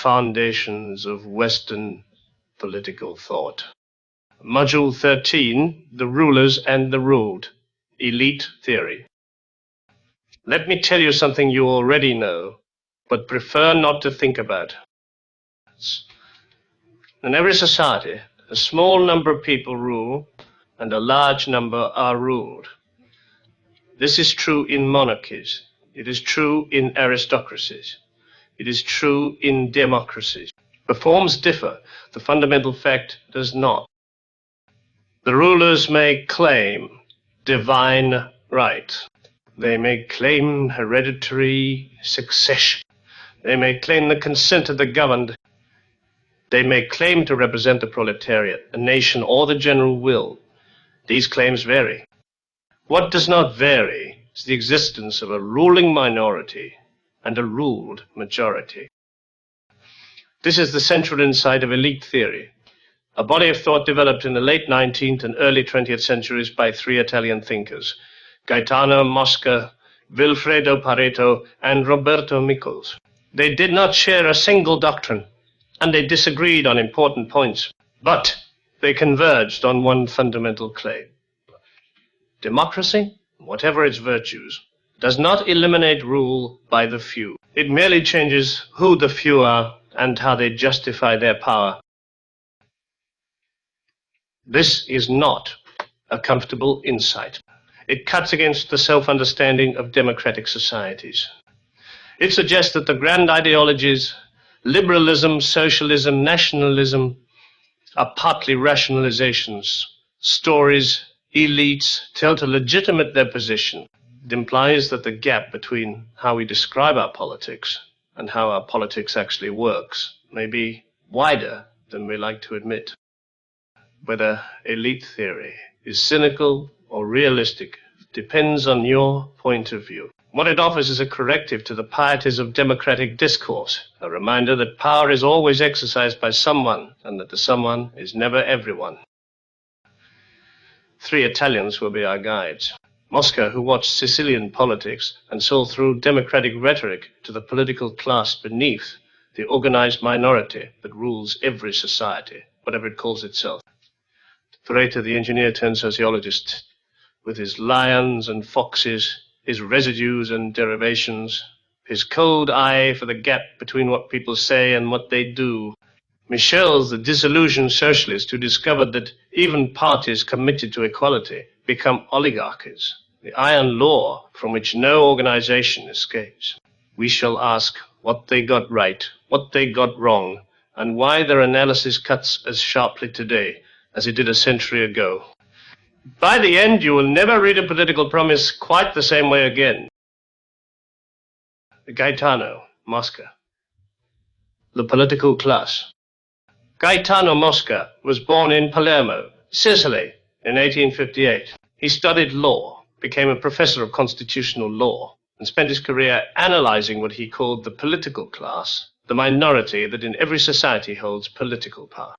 foundations of Western political thought. Module 13, the rulers and the ruled, elite theory. Let me tell you something you already know, but prefer not to think about. In every society, a small number of people rule, and a large number are ruled. This is true in monarchies. It is true in aristocracies. It is true in democracies. The forms differ. The fundamental fact does not. The rulers may claim divine right. They may claim hereditary succession. They may claim the consent of the governed. They may claim to represent the proletariat, a nation, or the general will. These claims vary. What does not vary is the existence of a ruling minority and a ruled majority. This is the central insight of elite theory, a body of thought developed in the late 19th and early 20th centuries by three Italian thinkers, Gaetano Mosca, Vilfredo Pareto, and Roberto Michels. They did not share a single doctrine, and they disagreed on important points, but they converged on one fundamental claim. Democracy, whatever its virtues, does not eliminate rule by the few. It merely changes who the few are and how they justify their power. This is not a comfortable insight. It cuts against the self-understanding of democratic societies. It suggests that the grand ideologies, liberalism, socialism, nationalism, are partly rationalizations, stories elites tell to legitimate their position. It implies that the gap between how we describe our politics and how our politics actually works may be wider than we like to admit. Whether elite theory is cynical or realistic depends on your point of view. What it offers is a corrective to the pieties of democratic discourse, a reminder that power is always exercised by someone and that the someone is never everyone. Three Italians will be our guides. Mosca, who watched Sicilian politics and saw through democratic rhetoric to the political class beneath, the organized minority that rules every society, whatever it calls itself. Pareto, the engineer turned sociologist, with his lions and foxes, his residues and derivations, his cold eye for the gap between what people say and what they do. Michels, the disillusioned socialist who discovered that even parties committed to equality become oligarchies, the iron law from which no organization escapes. We shall ask what they got right, what they got wrong, and why their analysis cuts as sharply today as it did a century ago. By the end, you will never read a political promise quite the same way again. Gaetano Mosca. The political class. Gaetano Mosca was born in Palermo, Sicily, in 1858. He studied law, became a professor of constitutional law, and spent his career analyzing what he called the political class, the minority that in every society holds political power.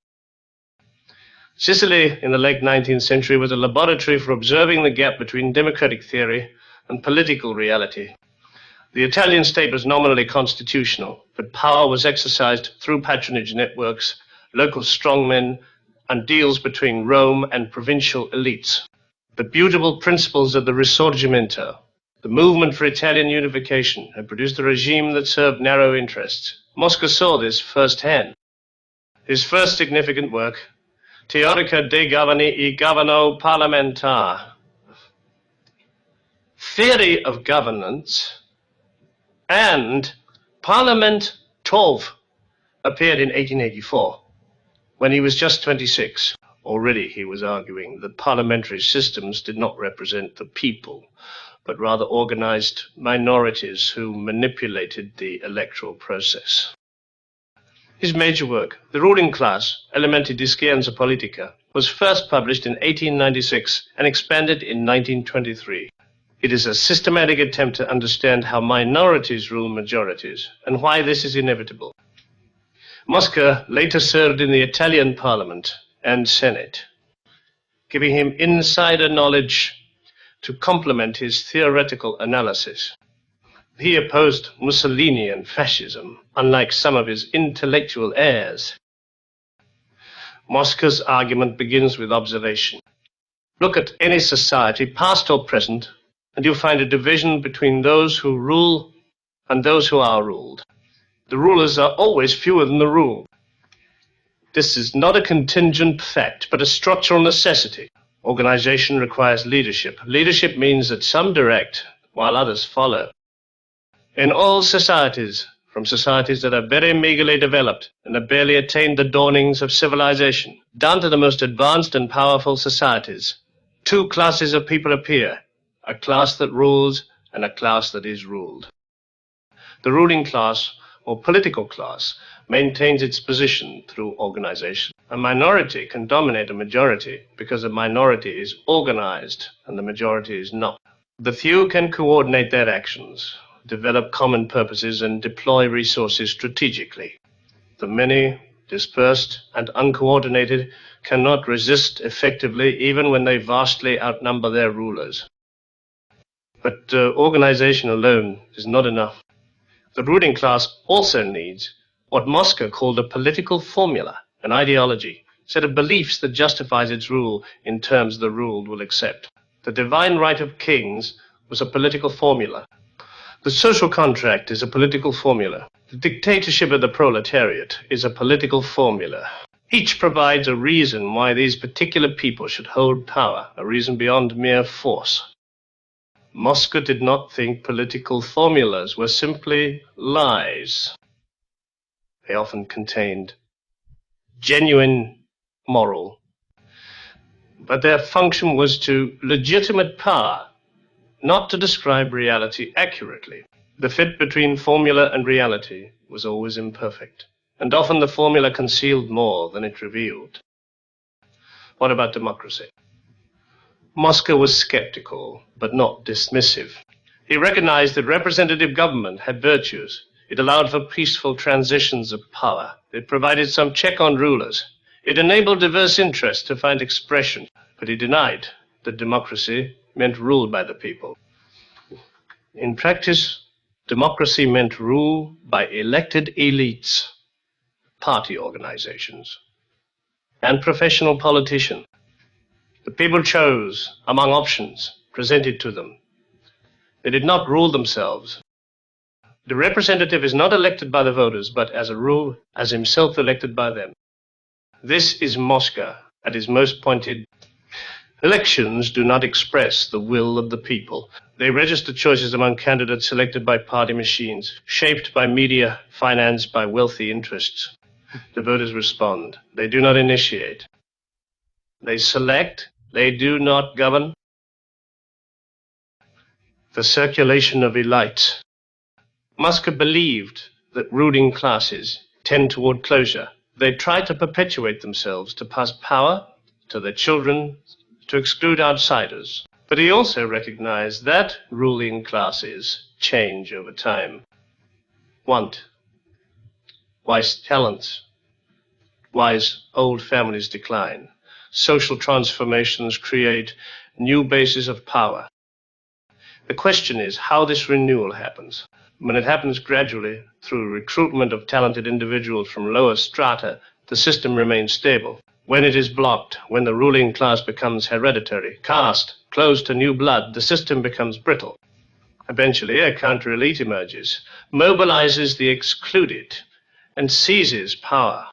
Sicily in the late 19th century was a laboratory for observing the gap between democratic theory and political reality. The Italian state was nominally constitutional, but power was exercised through patronage networks, local strongmen, and deals between Rome and provincial elites. The beautiful principles of the Risorgimento, the movement for Italian unification, had produced a regime that served narrow interests. Mosca saw this firsthand. His first significant work, Teorica dei Governi e Governo Parlamentare, Theory of Governance, and Parlement Tov, appeared in 1884, when he was just 26. Already he was arguing that parliamentary systems did not represent the people, but rather organized minorities who manipulated the electoral process. His major work, The Ruling Class, Elementi di Scienza Politica, was first published in 1896 and expanded in 1923. It is a systematic attempt to understand how minorities rule majorities and why this is inevitable. Mosca later served in the Italian Parliament and Senate, giving him insider knowledge to complement his theoretical analysis. He opposed Mussolini and fascism, unlike some of his intellectual heirs. Mosca's argument begins with observation. Look at any society, past or present, and you'll find a division between those who rule and those who are ruled. The rulers are always fewer than the ruled. This is not a contingent fact, but a structural necessity. Organization requires leadership. Leadership means that some direct, while others follow. In all societies, from societies that are very meagerly developed and have barely attained the dawnings of civilization, down to the most advanced and powerful societies, two classes of people appear, a class that rules and a class that is ruled. The ruling class, or political class, maintains its position through organization. A minority can dominate a majority because a minority is organized and the majority is not. The few can coordinate their actions, develop common purposes, and deploy resources strategically. The many, dispersed and uncoordinated, cannot resist effectively even when they vastly outnumber their rulers. But organization alone is not enough. The ruling class also needs what Mosca called a political formula, an ideology, a set of beliefs that justifies its rule in terms the ruled will accept. The divine right of kings was a political formula. The social contract is a political formula. The dictatorship of the proletariat is a political formula. Each provides a reason why these particular people should hold power, a reason beyond mere force. Mosca did not think political formulas were simply lies. They often contained genuine moral, but their function was to legitimate power, not to describe reality accurately. The fit between formula and reality was always imperfect, and often the formula concealed more than it revealed. What about democracy? Mosca was skeptical, but not dismissive. He recognized that representative government had virtues. It allowed for peaceful transitions of power. It provided some check on rulers. It enabled diverse interests to find expression, but he denied that democracy meant rule by the people. In practice, democracy meant rule by elected elites, party organizations, and professional politicians. The people chose among options presented to them. They did not rule themselves. The representative is not elected by the voters, but as a rule, as himself elected by them. This is Mosca at his most pointed. Elections do not express the will of the people. They register choices among candidates selected by party machines, shaped by media, financed by wealthy interests. The voters respond. They do not initiate. They select. They do not govern. The circulation of elites. Mosca believed that ruling classes tend toward closure. They try to perpetuate themselves, to pass power to their children, to exclude outsiders. But he also recognized that ruling classes change over time. Want, wise talents, wise old families decline. Social transformations create new bases of power. The question is how this renewal happens. When it happens gradually, through recruitment of talented individuals from lower strata, the system remains stable. When it is blocked, when the ruling class becomes hereditary, caste, closed to new blood, the system becomes brittle. Eventually, a counter-elite emerges, mobilizes the excluded, and seizes power.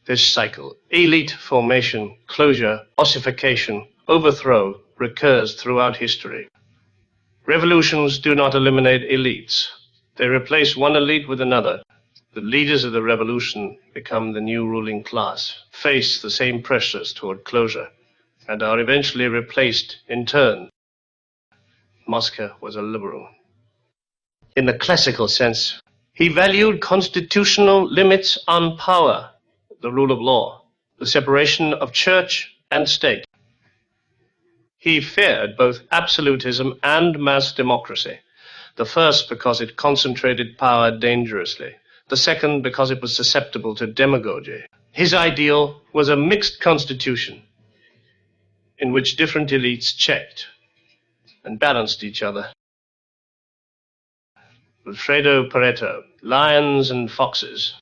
This cycle, elite formation, closure, ossification, overthrow, recurs throughout history. Revolutions do not eliminate elites. They replace one elite with another. The leaders of the revolution become the new ruling class, face the same pressures toward closure, and are eventually replaced in turn. Mosca was a liberal. In the classical sense, he valued constitutional limits on power, the rule of law, the separation of church and state. He feared both absolutism and mass democracy, the first because it concentrated power dangerously, the second because it was susceptible to demagogy. His ideal was a mixed constitution in which different elites checked and balanced each other. Vilfredo Pareto, Lions and Foxes.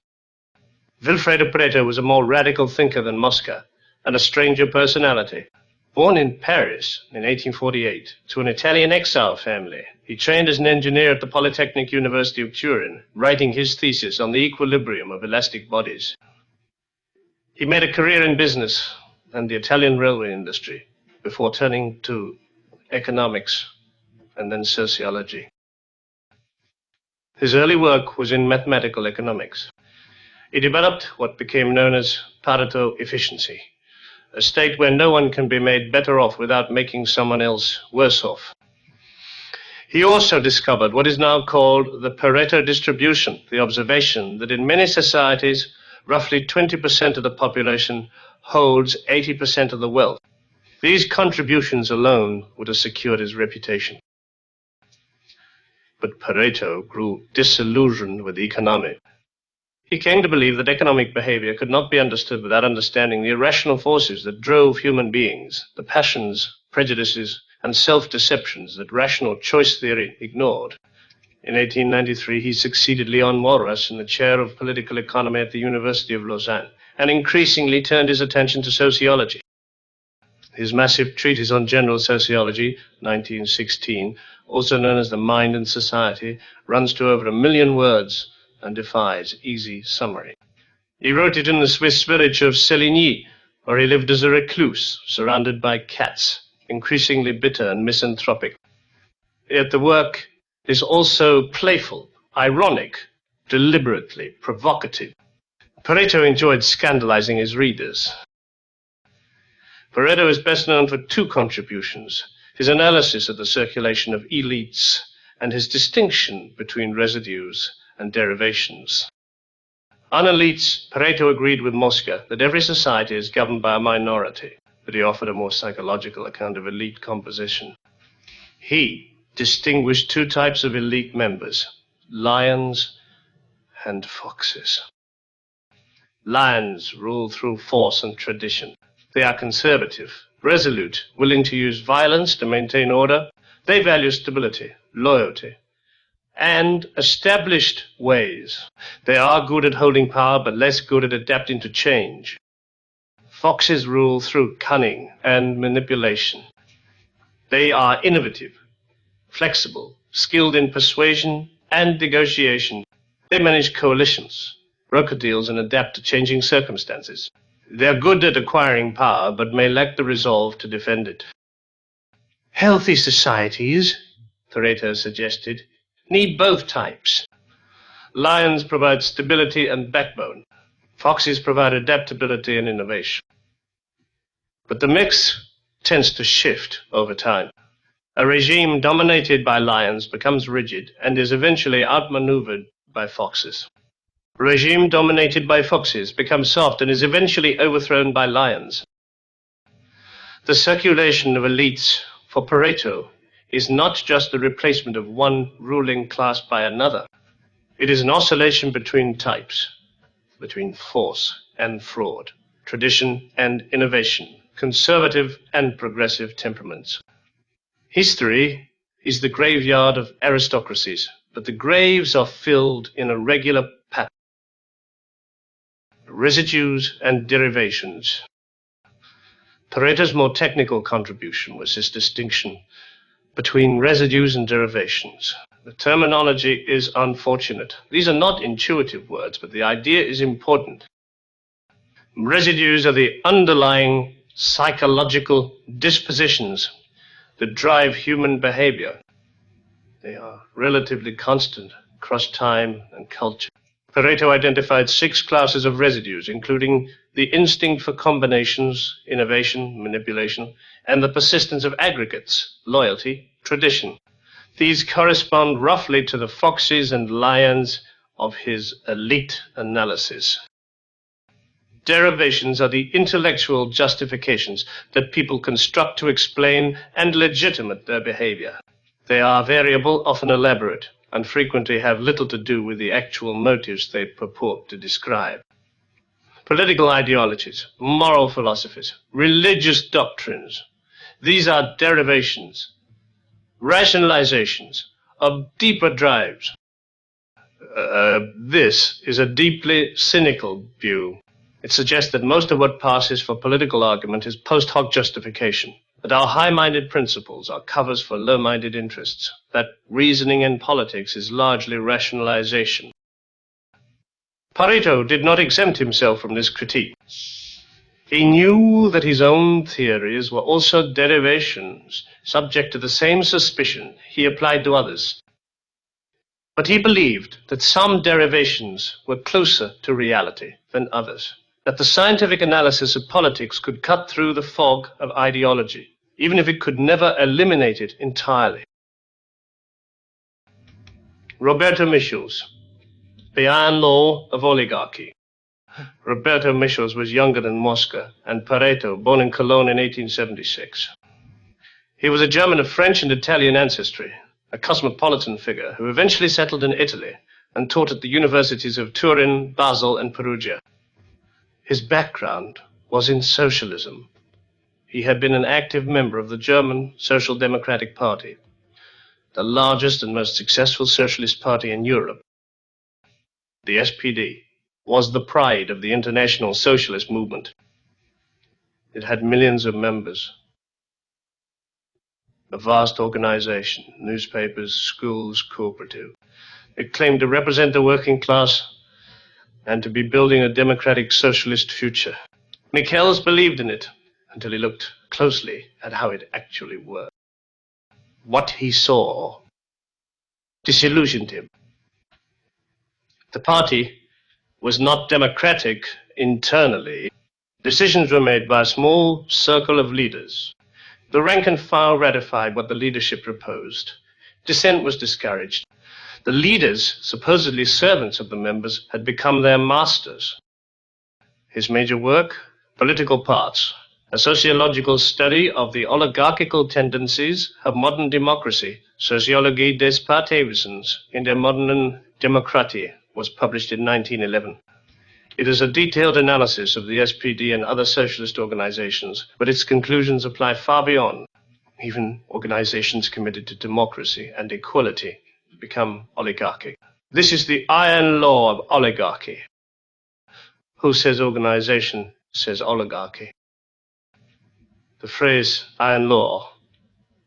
Vilfredo Pareto was a more radical thinker than Mosca, and a stranger personality. Born in Paris in 1848 to an Italian exile family, he trained as an engineer at the Polytechnic University of Turin, writing his thesis on the equilibrium of elastic bodies. He made a career in business and the Italian railway industry before turning to economics and then sociology. His early work was in mathematical economics. He developed what became known as Pareto efficiency, a state where no one can be made better off without making someone else worse off. He also discovered what is now called the Pareto distribution, the observation that in many societies, roughly 20% of the population holds 80% of the wealth. These contributions alone would have secured his reputation. But Pareto grew disillusioned with economics. He came to believe that economic behavior could not be understood without understanding the irrational forces that drove human beings, the passions, prejudices, and self-deceptions that rational choice theory ignored. In 1893, he succeeded Leon Walras in the chair of political economy at the University of Lausanne, and increasingly turned his attention to sociology. His massive treatise on general sociology, 1916, also known as The Mind and Society, runs to over 1 million words and defies easy summary. He wrote it in the Swiss village of Séligny, where he lived as a recluse, surrounded by cats, increasingly bitter and misanthropic. Yet the work is also playful, ironic, deliberately provocative. Pareto enjoyed scandalizing his readers. Pareto is best known for 2 contributions: his analysis of the circulation of elites and his distinction between residues and derivations. On elites, Pareto agreed with Mosca that every society is governed by a minority, but he offered a more psychological account of elite composition. He distinguished 2 types of elite members: lions and foxes. Lions rule through force and tradition. They are conservative, resolute, willing to use violence to maintain order. They value stability, loyalty, and established ways. They are good at holding power, but less good at adapting to change. Foxes rule through cunning and manipulation. They are innovative, flexible, skilled in persuasion and negotiation. They manage coalitions, broker deals, and adapt to changing circumstances. They're good at acquiring power, but may lack the resolve to defend it. Healthy societies, Pareto suggested, need both types. Lions provide stability and backbone. Foxes provide adaptability and innovation. But the mix tends to shift over time. A regime dominated by lions becomes rigid and is eventually outmaneuvered by foxes. A regime dominated by foxes becomes soft and is eventually overthrown by lions. The circulation of elites for Pareto is not just the replacement of one ruling class by another. It is an oscillation between types, between force and fraud, tradition and innovation, conservative and progressive temperaments. History is the graveyard of aristocracies, but the graves are filled in a regular pattern. Residues and derivations. Pareto's more technical contribution was his distinction between residues and derivations. The terminology is unfortunate. These are not intuitive words, but the idea is important. Residues are the underlying psychological dispositions that drive human behavior. They are relatively constant across time and culture. Pareto identified 6 classes of residues, including the instinct for combinations, innovation, manipulation, and the persistence of aggregates, loyalty, tradition. These correspond roughly to the foxes and lions of his elite analysis. Derivations are the intellectual justifications that people construct to explain and legitimate their behavior. They are variable, often elaborate, and frequently have little to do with the actual motives they purport to describe. Political ideologies, moral philosophies, religious doctrines, these are derivations, rationalizations of deeper drives. This is a deeply cynical view. It suggests that most of what passes for political argument is post hoc justification, that our high-minded principles are covers for low-minded interests, that reasoning in politics is largely rationalization. Pareto did not exempt himself from this critique. He knew that his own theories were also derivations, subject to the same suspicion he applied to others. But he believed that some derivations were closer to reality than others, that the scientific analysis of politics could cut through the fog of ideology, even if it could never eliminate it entirely. Roberto Michels, The Iron Law of Oligarchy. Roberto Michels was younger than Mosca and Pareto, born in Cologne in 1876. He was a German of French and Italian ancestry, a cosmopolitan figure who eventually settled in Italy and taught at the universities of Turin, Basel, and Perugia. His background was in socialism. He had been an active member of the German Social Democratic Party, the largest and most successful socialist party in Europe. The SPD was the pride of the international socialist movement. It had millions of members, a vast organization, newspapers, schools, cooperative. It claimed to represent the working class and to be building a democratic socialist future. Michels believed in it until he looked closely at how it actually worked. What he saw disillusioned him. The party was not democratic internally. Decisions were made by a small circle of leaders. The rank and file ratified what the leadership proposed. Dissent was discouraged. The leaders, supposedly servants of the members, had become their masters. His major work, Political Parts, a sociological study of the oligarchical tendencies of modern democracy, Sociologie des Parteiwesens in der modernen Demokratie, was published in 1911. It is a detailed analysis of the SPD and other socialist organizations, but its conclusions apply far beyond. Even organizations committed to democracy and equality become oligarchic. This is the iron law of oligarchy. Who says organization says oligarchy. The phrase iron law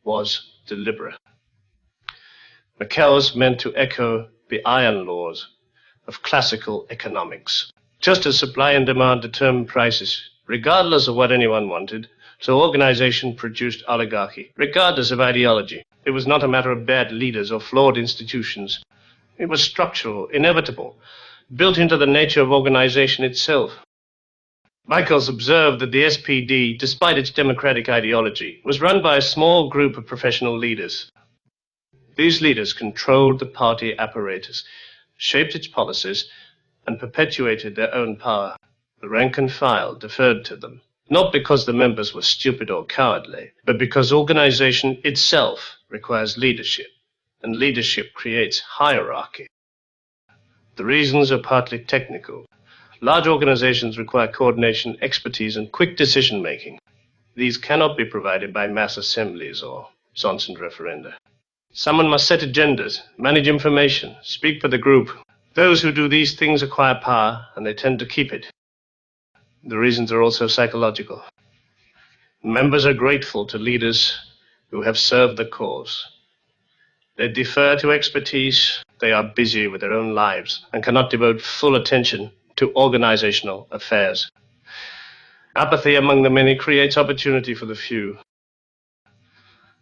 was deliberate. Michels meant to echo the iron laws of classical economics. Just as supply and demand determined prices, regardless of what anyone wanted, so organization produced oligarchy, regardless of ideology. It was not a matter of bad leaders or flawed institutions. It was structural, inevitable, built into the nature of organization itself. Michels observed that the SPD, despite its democratic ideology, was run by a small group of professional leaders. These leaders controlled the party apparatus, shaped its policies, and perpetuated their own power. The rank and file deferred to them, not because the members were stupid or cowardly, but because organization itself requires leadership, and leadership creates hierarchy. The reasons are partly technical. Large organizations require coordination, expertise, and quick decision-making. These cannot be provided by mass assemblies or Johnson referenda. Someone must set agendas, manage information, speak for the group. Those who do these things acquire power, and they tend to keep it. The reasons are also psychological. Members are grateful to leaders who have served the cause. They defer to expertise. They are busy with their own lives and cannot devote full attention to organizational affairs. Apathy among the many creates opportunity for the few.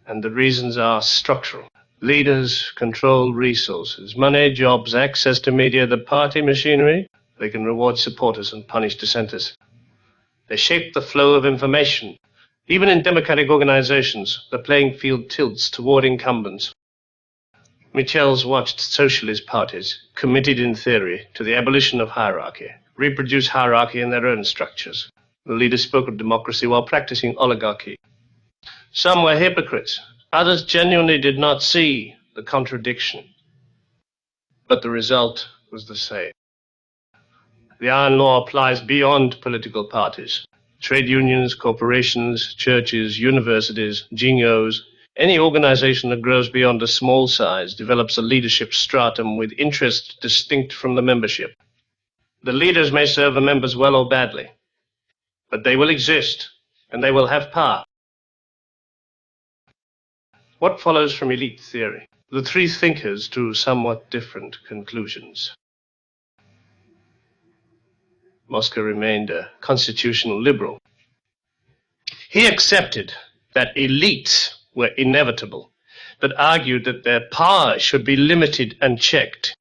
And the reasons are structural. Leaders control resources, money, jobs, access to media, the party machinery. They can reward supporters and punish dissenters. They shape the flow of information. Even in democratic organizations, the playing field tilts toward incumbents. Michels watched socialist parties, committed in theory to the abolition of hierarchy, reproduce hierarchy in their own structures. The leaders spoke of democracy while practicing oligarchy. Some were hypocrites. Others genuinely did not see the contradiction. But the result was the same. The iron law applies beyond political parties. Trade unions, corporations, churches, universities, NGOs, Any organization that grows beyond a small size develops a leadership stratum with interests distinct from the membership. The leaders may serve the members well or badly, but they will exist, and they will have power. What follows from elite theory? The three thinkers drew somewhat different conclusions. Mosca remained a constitutional liberal. He accepted that elites were inevitable, but argued that their power should be limited and checked.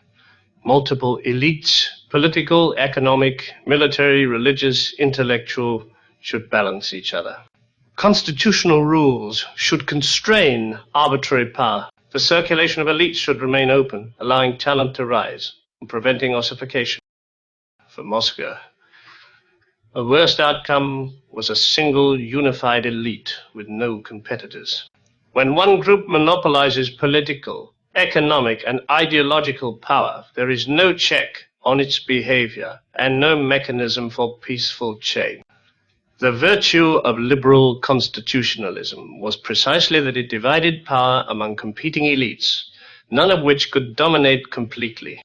Multiple elites, political, economic, military, religious, intellectual, should balance each other. Constitutional rules should constrain arbitrary power. The circulation of elites should remain open, allowing talent to rise and preventing ossification. For Mosca, the worst outcome was a single unified elite with no competitors. When one group monopolizes political, economic, and ideological power, there is no check on its behavior and no mechanism for peaceful change. The virtue of liberal constitutionalism was precisely that it divided power among competing elites, none of which could dominate completely.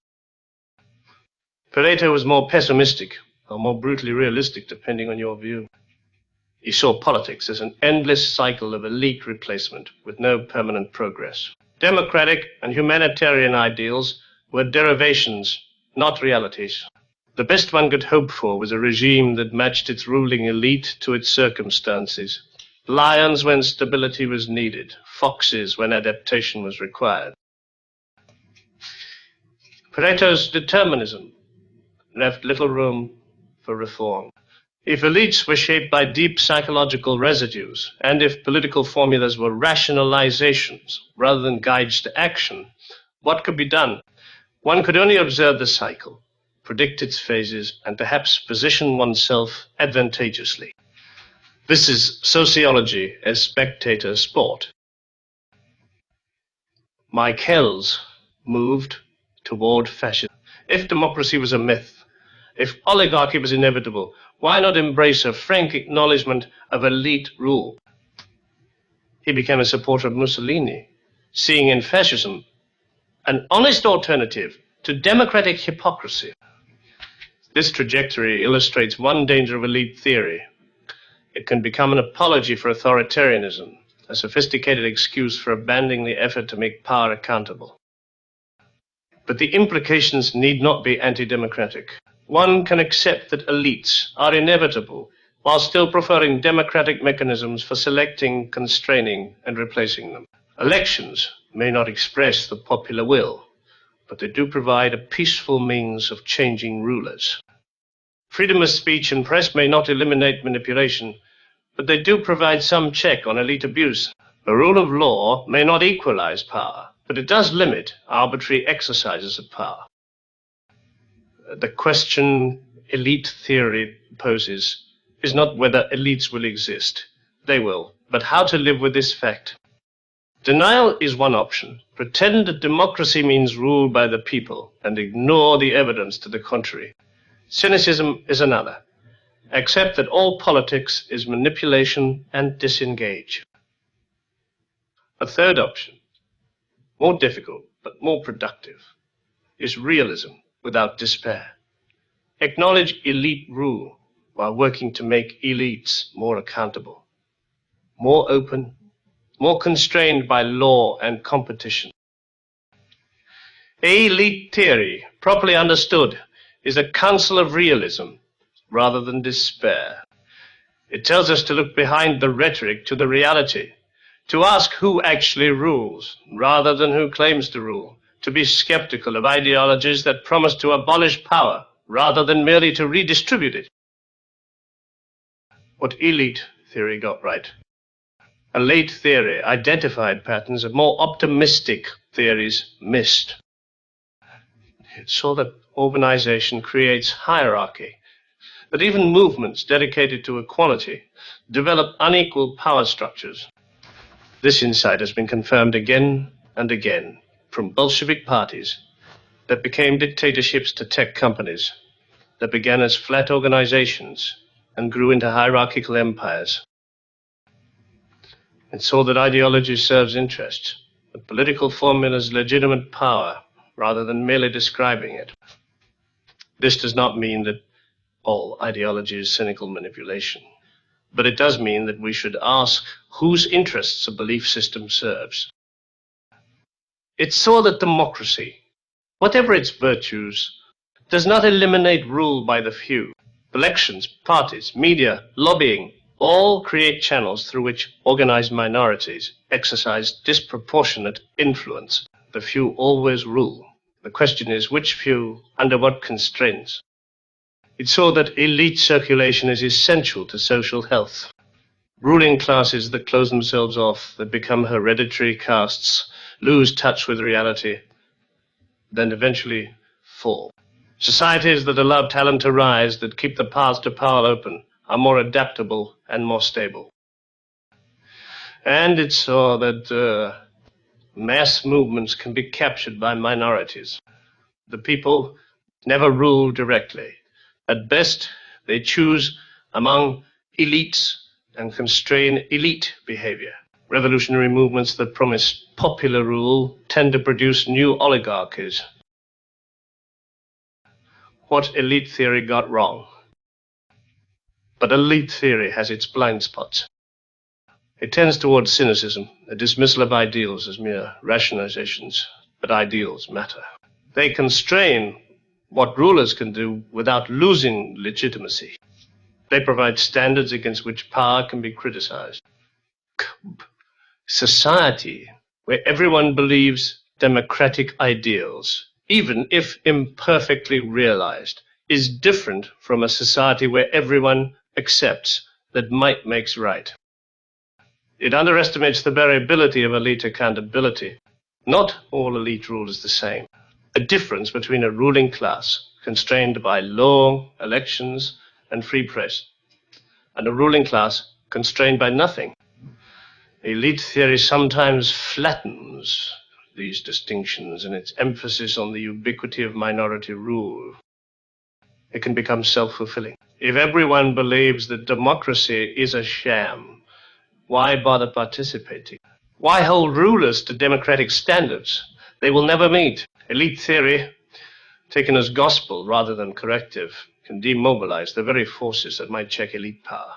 Pareto was more pessimistic, or more brutally realistic, depending on your view. He saw politics as an endless cycle of elite replacement with no permanent progress. Democratic and humanitarian ideals were derivations, not realities. The best one could hope for was a regime that matched its ruling elite to its circumstances. Lions when stability was needed, foxes when adaptation was required. Pareto's determinism left little room for reform. If elites were shaped by deep psychological residues, and if political formulas were rationalizations rather than guides to action, what could be done? One could only observe the cycle, predict its phases, and perhaps position oneself advantageously. This is sociology as spectator sport. Michels moved toward fascism. If democracy was a myth, if oligarchy was inevitable, why not embrace a frank acknowledgement of elite rule? He became a supporter of Mussolini, seeing in fascism an honest alternative to democratic hypocrisy. This trajectory illustrates one danger of elite theory. It can become an apology for authoritarianism, a sophisticated excuse for abandoning the effort to make power accountable. But the implications need not be anti-democratic. One can accept that elites are inevitable while still preferring democratic mechanisms for selecting, constraining, and replacing them. Elections may not express the popular will, but they do provide a peaceful means of changing rulers. Freedom of speech and press may not eliminate manipulation, but they do provide some check on elite abuse. The rule of law may not equalize power, but it does limit arbitrary exercises of power. The question elite theory poses is not whether elites will exist. They will, but how to live with this fact. Denial is one option. Pretend that democracy means rule by the people and ignore the evidence to the contrary. Cynicism is another. Accept that all politics is manipulation and disengage. A third option, more difficult but more productive, is realism without despair. Acknowledge elite rule while working to make elites more accountable, more open, more constrained by law and competition. Elite theory, properly understood, is a counsel of realism rather than despair. It tells us to look behind the rhetoric to the reality, to ask who actually rules rather than who claims to rule, to be skeptical of ideologies that promise to abolish power rather than merely to redistribute it. What elite theory got right? Elite theory identified patterns that more optimistic theories missed. It saw that organization creates hierarchy, that even movements dedicated to equality develop unequal power structures. This insight has been confirmed again and again, from Bolshevik parties that became dictatorships to tech companies that began as flat organizations and grew into hierarchical empires. It saw that ideology serves interests, that political formulas legitimate power rather than merely describing it. This does not mean that all ideology is cynical manipulation, but it does mean that we should ask whose interests a belief system serves. It saw that democracy, whatever its virtues, does not eliminate rule by the few. Elections, parties, media, lobbying, all create channels through which organized minorities exercise disproportionate influence. The few always rule. The question is which few, under what constraints. It saw that elite circulation is essential to social health. Ruling classes that close themselves off, that become hereditary castes, lose touch with reality, then eventually fall. Societies that allow talent to rise, that keep the paths to power open, are more adaptable and more stable. And it saw that mass movements can be captured by minorities. The people never rule directly. At best, they choose among elites and constrain elite behavior. Revolutionary movements that promise popular rule tend to produce new oligarchies. What elite theory got wrong? But elite theory has its blind spots. It tends towards cynicism, a dismissal of ideals as mere rationalizations, but ideals matter. They constrain what rulers can do without losing legitimacy. They provide standards against which power can be criticized. Society where everyone believes democratic ideals, even if imperfectly realized, is different from a society where everyone accepts that might makes right. It underestimates the variability of elite accountability. Not all elite rule is the same. A difference between a ruling class constrained by law, elections, and free press, and a ruling class constrained by nothing. Elite theory sometimes flattens these distinctions in its emphasis on the ubiquity of minority rule. It can become self-fulfilling. If everyone believes that democracy is a sham, why bother participating? Why hold rulers to democratic standards they will never meet? Elite theory, taken as gospel rather than corrective, can demobilize the very forces that might check elite power.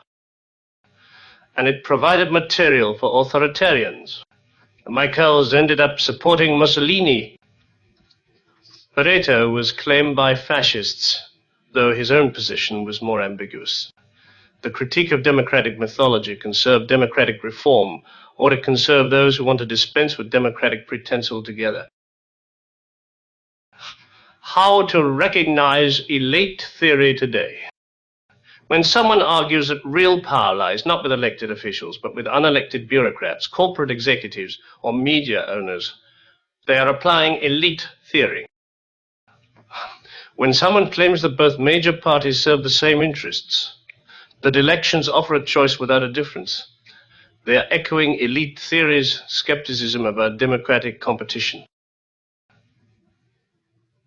And it provided material for authoritarians. The Michels ended up supporting Mussolini. Pareto was claimed by fascists, though his own position was more ambiguous. The critique of democratic mythology can serve democratic reform, or it can serve those who want to dispense with democratic pretense altogether. How to recognize elite theory today? When someone argues that real power lies not with elected officials, but with unelected bureaucrats, corporate executives, or media owners, they are applying elite theory. When someone claims that both major parties serve the same interests, that elections offer a choice without a difference, they are echoing elite theory's skepticism about democratic competition.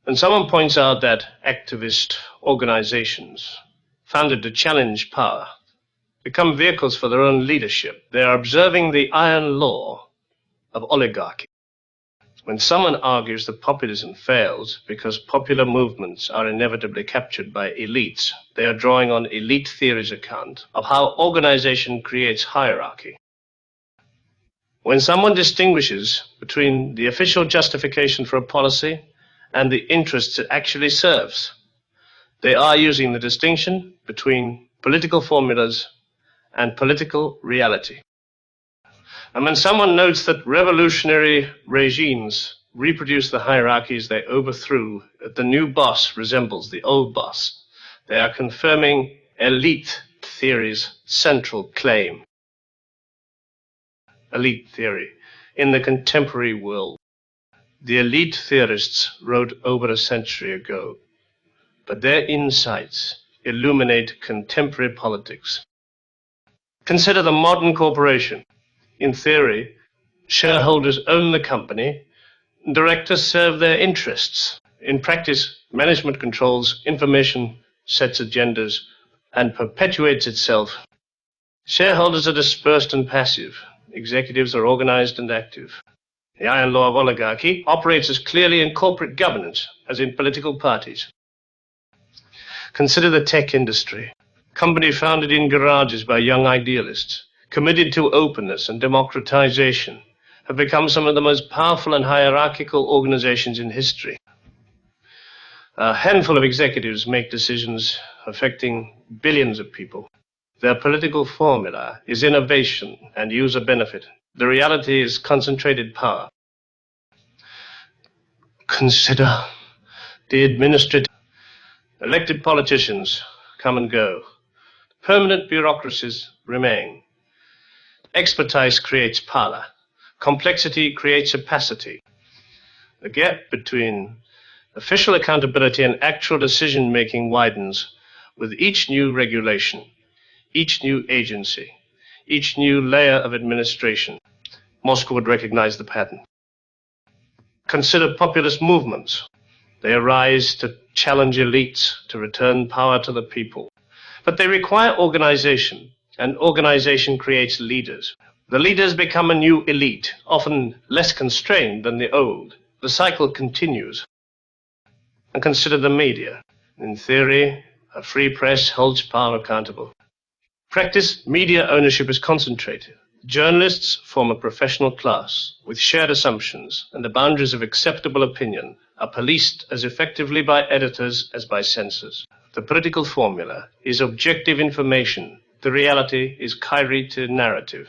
When someone points out that activist organizations founded to challenge power become vehicles for their own leadership, they are observing the iron law of oligarchy. When someone argues that populism fails because popular movements are inevitably captured by elites, they are drawing on elite theory's account of how organization creates hierarchy. When someone distinguishes between the official justification for a policy and the interests it actually serves, they are using the distinction between political formulas and political reality. And when someone notes that revolutionary regimes reproduce the hierarchies they overthrew, that the new boss resembles the old boss, they are confirming elite theory's central claim. Elite theory. In the contemporary world, the elite theorists wrote over a century ago, but their insights illuminate contemporary politics. Consider the modern corporation. In theory, shareholders own the company, directors serve their interests. In practice, management controls information, sets agendas, and perpetuates itself. Shareholders are dispersed and passive. executives are organized and active. The iron law of oligarchy operates as clearly in corporate governance as in political parties. Consider the tech industry. Company founded in garages by young idealists, committed to openness and democratization, have become some of the most powerful and hierarchical organizations in history. A handful of executives make decisions affecting billions of people. Their political formula is innovation and user benefit. The reality is concentrated power. Consider the administrative. Elected politicians come and go. Permanent bureaucracies remain. Expertise creates power. Complexity creates opacity. The gap between official accountability and actual decision-making widens with each new regulation, each new agency, each new layer of administration. Mosca would recognize the pattern. Consider populist movements. They arise to challenge elites, to return power to the people. But they require organization, and organization creates leaders. The leaders become a new elite, often less constrained than the old. The cycle continues. And consider the media. In theory, a free press holds power accountable. Practice, media ownership is concentrated. Journalists form a professional class with shared assumptions, and the boundaries of acceptable opinion are policed as effectively by editors as by censors. The political formula is objective information. The reality is curated narrative.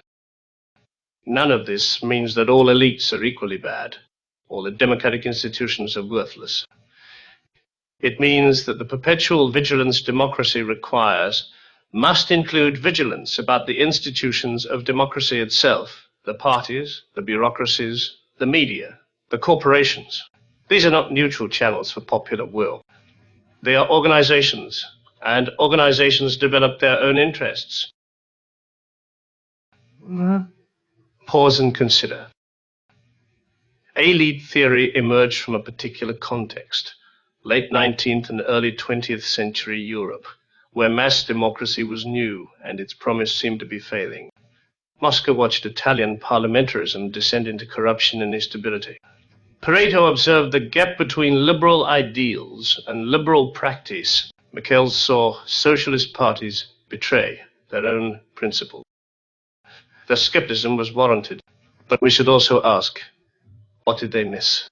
None of this means that all elites are equally bad, or that democratic institutions are worthless. It means that the perpetual vigilance democracy requires must include vigilance about the institutions of democracy itself, the parties, the bureaucracies, the media, the corporations. These are not neutral channels for popular will. They are organizations, and organizations develop their own interests. Pause and consider. Elite theory emerged from a particular context, late 19th and early 20th century Europe, where mass democracy was new and its promise seemed to be failing. Mosca watched Italian parliamentarism descend into corruption and instability. Pareto observed the gap between liberal ideals and liberal practice. Michels saw socialist parties betray their own principles. Their skepticism was warranted, but we should also ask, what did they miss?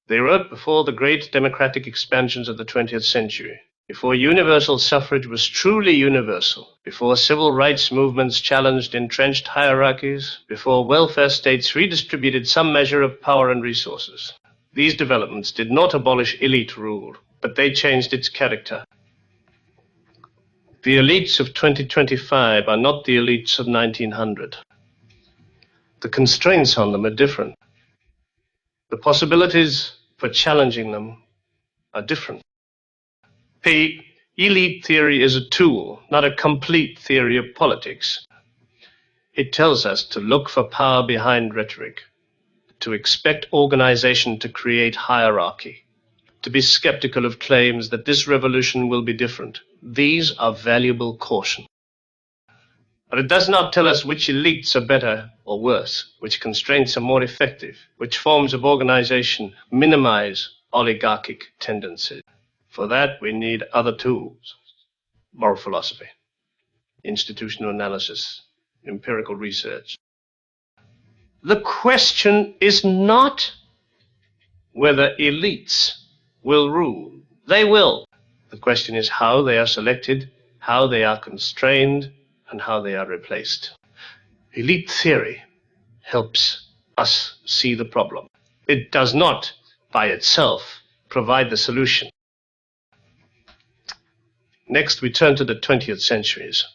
They wrote before the great democratic expansions of the 20th century, before universal suffrage was truly universal, before civil rights movements challenged entrenched hierarchies, before welfare states redistributed some measure of power and resources. These developments did not abolish elite rule, but they changed its character. The elites of 2025 are not the elites of 1900. The constraints on them are different. The possibilities for challenging them are different. P. Elite theory is a tool, not a complete theory of politics. It tells us to look for power behind rhetoric, to expect organization to create hierarchy, to be skeptical of claims that this revolution will be different. These are valuable caution. But it does not tell us which elites are better or worse, which constraints are more effective, which forms of organization minimize oligarchic tendencies. For that, we need other tools: moral philosophy, institutional analysis, empirical research. The question is not whether elites will rule. They will. The question is how they are selected, how they are constrained, and how they are replaced. Elite theory helps us see the problem. It does not, by itself, provide the solution. Next, we turn to the 20th centuries.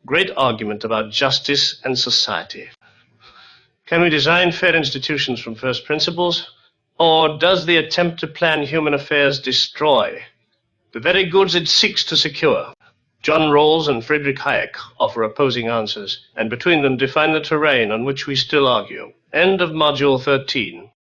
Great argument about justice and society. Can we design fair institutions from first principles? Or does the attempt to plan human affairs destroy the very goods it seeks to secure? John Rawls and Friedrich Hayek offer opposing answers, and between them define the terrain on which we still argue. End of Module 13.